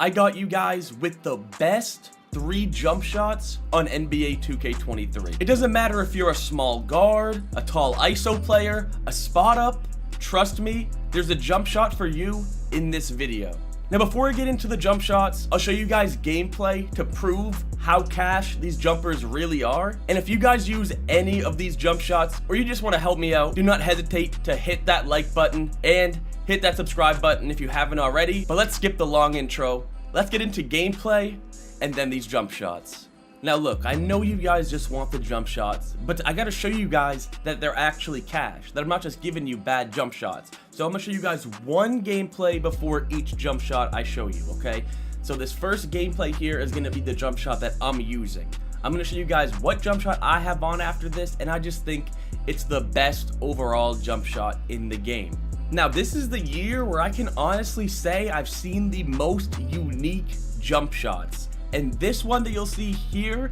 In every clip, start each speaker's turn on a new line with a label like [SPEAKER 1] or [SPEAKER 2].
[SPEAKER 1] I got you guys with the best 3 jump shots on NBA 2K23. It doesn't matter if you're a small guard, a tall ISO player, a spot up, trust me, there's a jump shot for you in this video. Now before I get into the jump shots, I'll show you guys gameplay to prove how cash these jumpers really are. And if you guys use any of these jump shots or you just want to help me out, do not hesitate to hit that like button and hit that subscribe button if you haven't already. But let's skip the long intro. Let's get into gameplay and then these jump shots. Now look, I know you guys just want the jump shots, but I gotta show you guys that they're actually cash, that I'm not just giving you bad jump shots. So I'm gonna show you guys one gameplay before each jump shot I show you, okay? So this first gameplay here is gonna be the jump shot that I'm using. I'm gonna show you guys what jump shot I have on after this, and I just think it's the best overall jump shot in the game. Now this is the year where I can honestly say I've seen the most unique jump shots. And this one that you'll see here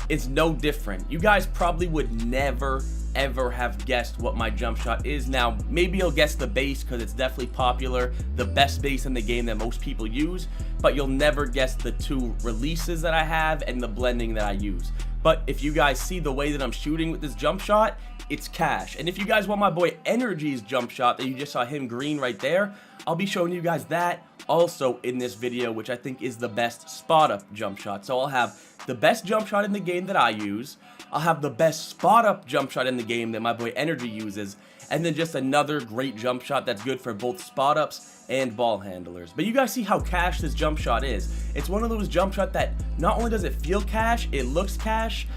[SPEAKER 1] is no different. You guys probably would never ever have guessed what my jump shot is. Now maybe you'll guess the base because it's definitely popular, the best base in the game that most people use, but you'll never guess the 2 releases that I have and the blending that I use. But if you guys see the way that I'm shooting with this jump shot, it's cash. And if you guys want my boy Energy's jump shot that you just saw him green right there, I'll be showing you guys that also in this video, which I think is the best spot up jump shot. So I'll have the best jump shot in the game that I use, I'll have the best spot up jump shot in the game that my boy Energy uses, and then just another great jump shot that's good for both spot ups and ball handlers. But you guys see how cash this jump shot is. It's one of those jump shot that not only does it feel cash, it looks cash,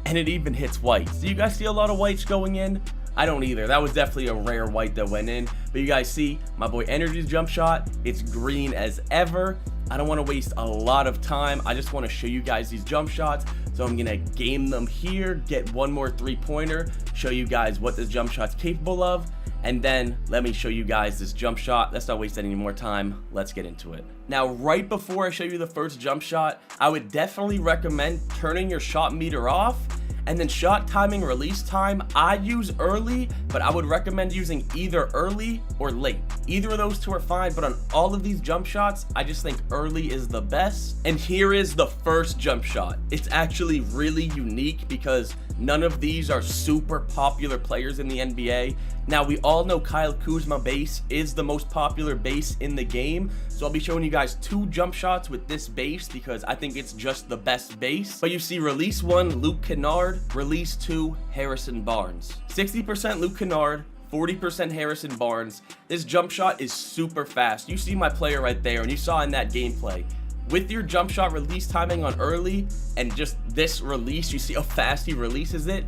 [SPEAKER 1] and it even hits whites. Do you guys see a lot of whites going in? I don't either. That was definitely a rare white that went in. But you guys see my boy Energy's jump shot. It's green as ever. I don't want to waste a lot of time. I just want to show you guys these jump shots. So I'm going to game them here, get one more 3-pointer, show you guys what this jump shot's capable of, and then let me show you guys this jump shot. Let's not waste any more time. Let's get into it. Now, right before I show you the first jump shot, I would definitely recommend turning your shot meter off. And then shot timing release time, I use early, but I would recommend using either early or late. Either of those 2 are fine, but on all of these jump shots, I just think early is the best. And here is the first jump shot. It's actually really unique because none of these are super popular players in the NBA. Now, we all know Kyle Kuzma base is the most popular base in the game, so I'll be showing you guys 2 jump shots with this base because I think it's just the best base. But you see release 1, Luke Kennard, release 2, Harrison Barnes. 60% Luke Kennard, 40% Harrison Barnes. This jump shot is super fast. You see my player right there, and you saw in that gameplay. With your jump shot release timing on early and just this release, you see how fast he releases it.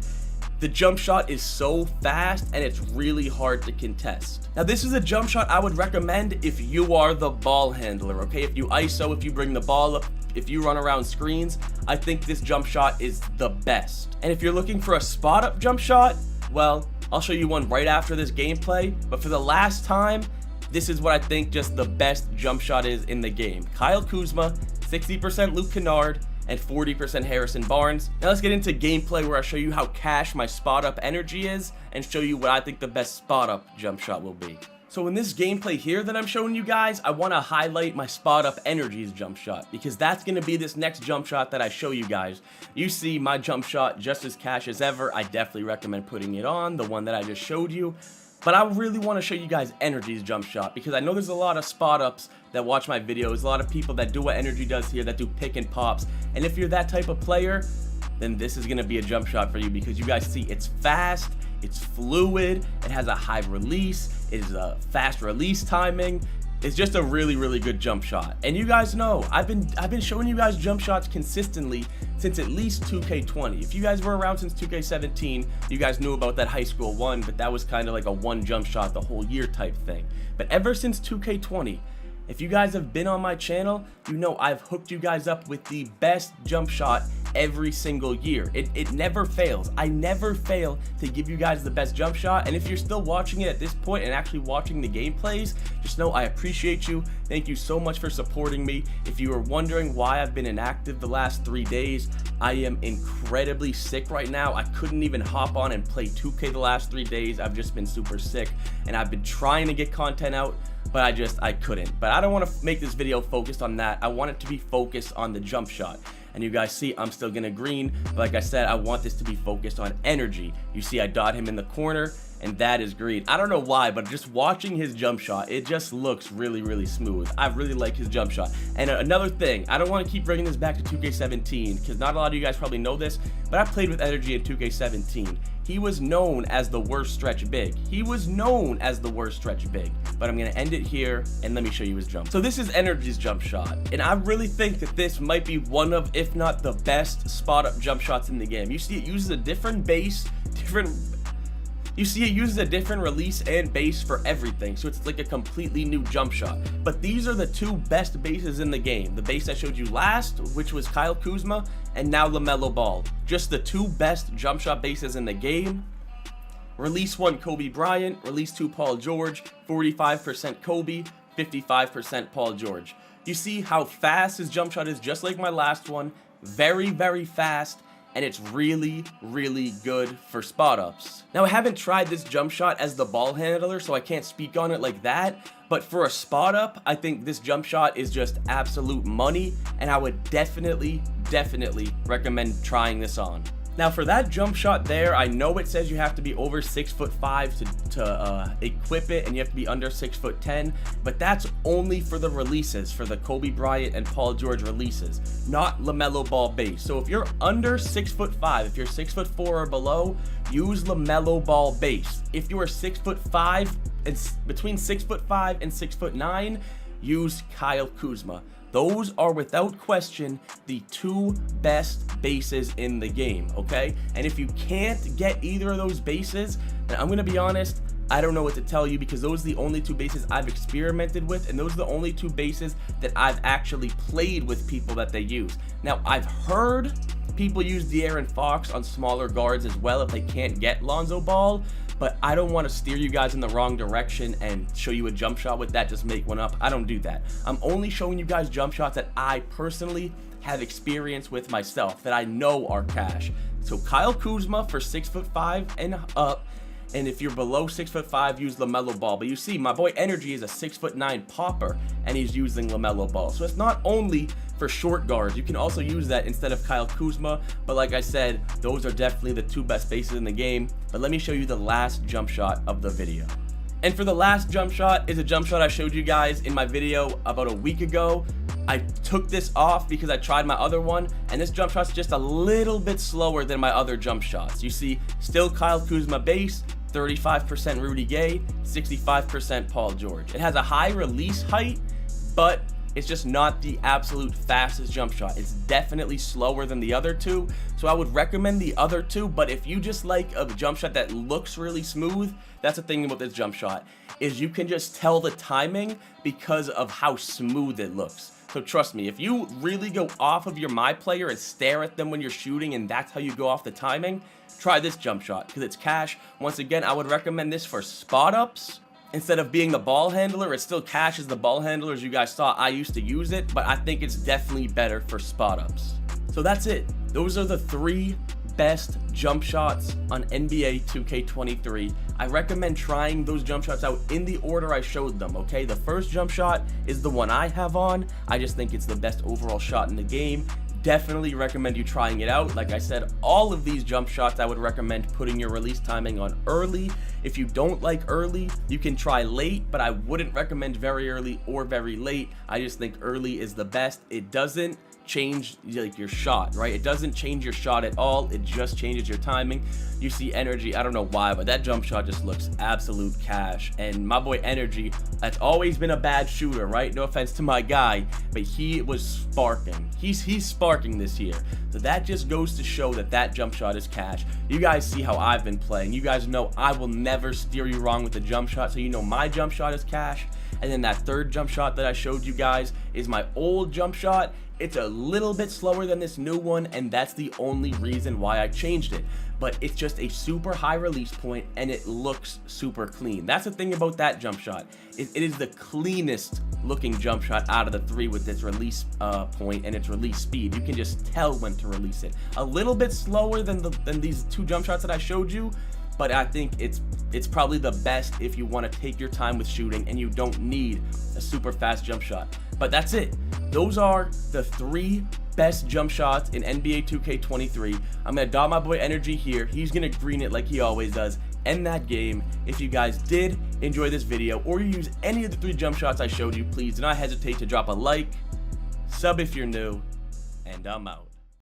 [SPEAKER 1] The jump shot is so fast and it's really hard to contest. Now this is a jump shot I would recommend if you are the ball handler, okay? If you ISO, if you bring the ball up, if you run around screens, I think this jump shot is the best. And if you're looking for a spot up jump shot, well, I'll show you one right after this gameplay. But for the last time, this is what I think just the best jump shot is in the game. Kyle Kuzma, 60% Luke Kennard, and 40% Harrison Barnes. Now let's get into gameplay where I show you how cash my spot up energy is and show you what I think the best spot up jump shot will be. So in this gameplay here that I'm showing you guys, I want to highlight my spot up energy's jump shot because that's going to be this next jump shot that I show you guys. You see my jump shot just as cash as ever. I definitely recommend putting it on, the one that I just showed you. But I really want to show you guys Energy's jump shot because I know there's a lot of spot ups that watch my videos, a lot of people that do what Energy does here, that do pick and pops. And if you're that type of player, then this is going to be a jump shot for you because you guys see it's fast, it's fluid, it has a high release, it is a fast release timing. It's just a really, really good jump shot. And you guys know, I've been showing you guys jump shots consistently since at least 2K20. If you guys were around since 2K17, you guys knew about that high school one, but that was kind of like a one jump shot the whole year type thing. But ever since 2K20, if you guys have been on my channel, you know I've hooked you guys up with the best jump shot every single year. It never fails. I never fail to give you guys the best jump shot. And if you're still watching it at this point and actually watching the gameplays, just know I appreciate you. Thank you so much for supporting me. If you were wondering why I've been inactive the last 3 days, I am incredibly sick right now. I couldn't even hop on and play 2K the last 3 days. I've just been super sick and I've been trying to get content out, but I couldn't. But I don't want to make this video focused on that. I want it to be focused on the jump shot. And you guys see I'm still gonna green, but like I said, I want this to be focused on energy. You see I dot him in the corner, and that is green. I don't know why, but just watching his jump shot, it just looks really, really smooth. I really like his jump shot. And another thing, I don't want to keep bringing this back to 2K17, because not a lot of you guys probably know this, but I played with energy in 2K17. He was known as the worst stretch big. He was known as the worst stretch big. But I'm going to end it here, and let me show you his jump. So this is energy's jump shot, and I really think that this might be one of, if not the best spot up jump shots in the game. You see it uses a different base, You see it uses a different release and base for everything, so it's like a completely new jump shot. But these are the two best bases in the game. The base I showed you last, which was Kyle Kuzma, and now LaMelo Ball. Just the two best jump shot bases in the game. Release 1 Kobe Bryant, release 2 Paul George, 45% Kobe, 55% Paul George. You see how fast his jump shot is, just like my last one. Very, very fast. And it's really, really good for spot ups. Now, I haven't tried this jump shot as the ball handler, so I can't speak on it like that, but for a spot up, I think this jump shot is just absolute money, and I would definitely recommend trying this on. Now, for that jump shot there, I know it says you have to be over 6'5" to equip it, and you have to be under 6'10", but that's only for the releases, for the Kobe Bryant and Paul George releases, not LaMelo Ball base. So if you're under 6'5", if you're 6'4" or below, use LaMelo Ball base. If you are 6'5", and between 6'5" and 6'9", use Kyle Kuzma. Those are without question the two best bases in the game, okay? And if you can't get either of those bases, then I'm gonna be honest, I don't know what to tell you, because those are the only two bases I've experimented with, and those are the only two bases that I've actually played with people that they use. Now, I've heard people use De'Aaron Fox on smaller guards as well if they can't get Lonzo Ball, but I don't want to steer you guys in the wrong direction and show you a jump shot with that, just make one up. I don't do that. I'm only showing you guys jump shots that I personally have experience with myself, that I know are cash. So Kyle Kuzma for 6'5" and up, and if you're below 6'5", use LaMelo Ball. But you see, my boy Energy is a 6'9" popper, and he's using LaMelo Ball. So it's not only for short guards, you can also use that instead of Kyle Kuzma. But like I said, those are definitely the two best bases in the game. But let me show you the last jump shot of the video. And for the last jump shot is a jump shot I showed you guys in my video about a week ago. I took this off because I tried my other one, and this jump shot's just a little bit slower than my other jump shots. You see, still Kyle Kuzma base, 35% Rudy Gay, 65% Paul George. It has a high release height, but it's just not the absolute fastest jump shot. It's definitely slower than the other two, so I would recommend the other two. But if you just like a jump shot that looks really smooth, that's the thing about this jump shot, is you can just tell the timing because of how smooth it looks. So trust me, if you really go off of your My Player and stare at them when you're shooting, and that's how you go off the timing, try this jump shot because it's cash. Once again, I would recommend this for spot ups. Instead of being the ball handler, it's still cash as the ball handler. As you guys saw, I used to use it, but I think it's definitely better for spot ups. So that's it. Those are the 3 best jump shots on NBA 2K23. I recommend trying those jump shots out in the order I showed them, okay? The first jump shot is the one I have on. I just think it's the best overall shot in the game. Definitely recommend you trying it out. Like I said, all of these jump shots, I would recommend putting your release timing on early. If you don't like early, you can try late, but I wouldn't recommend very early or very late. I just think early is the best. It doesn't change like your shot, right? It doesn't change your shot at all. It just changes your timing. You see Energy, I don't know why, but that jump shot just looks absolute cash. And my boy Energy, that's always been a bad shooter, right? No offense to my guy, but he was sparking. He's sparking this year. So that just goes to show that that jump shot is cash. You guys see how I've been playing. You guys know I will never steer you wrong with the jump shot, so you know my jump shot is cash. And then that third jump shot that I showed you guys is my old jump shot. It's a little bit slower than this new one, and that's the only reason why I changed it. But it's just a super high release point, and it looks super clean. That's the thing about that jump shot. It is the cleanest looking jump shot out of the 3 with its release point and its release speed. You can just tell when to release it. A little bit slower than these 2 jump shots that I showed you, but I think it's probably the best if you want to take your time with shooting and you don't need a super fast jump shot. But that's it. Those are the 3 best jump shots in NBA 2K23. I'm going to dot my boy Energy here. He's going to green it like he always does. End that game. If you guys did enjoy this video or you use any of the 3 jump shots I showed you, please do not hesitate to drop a like, sub if you're new, and I'm out.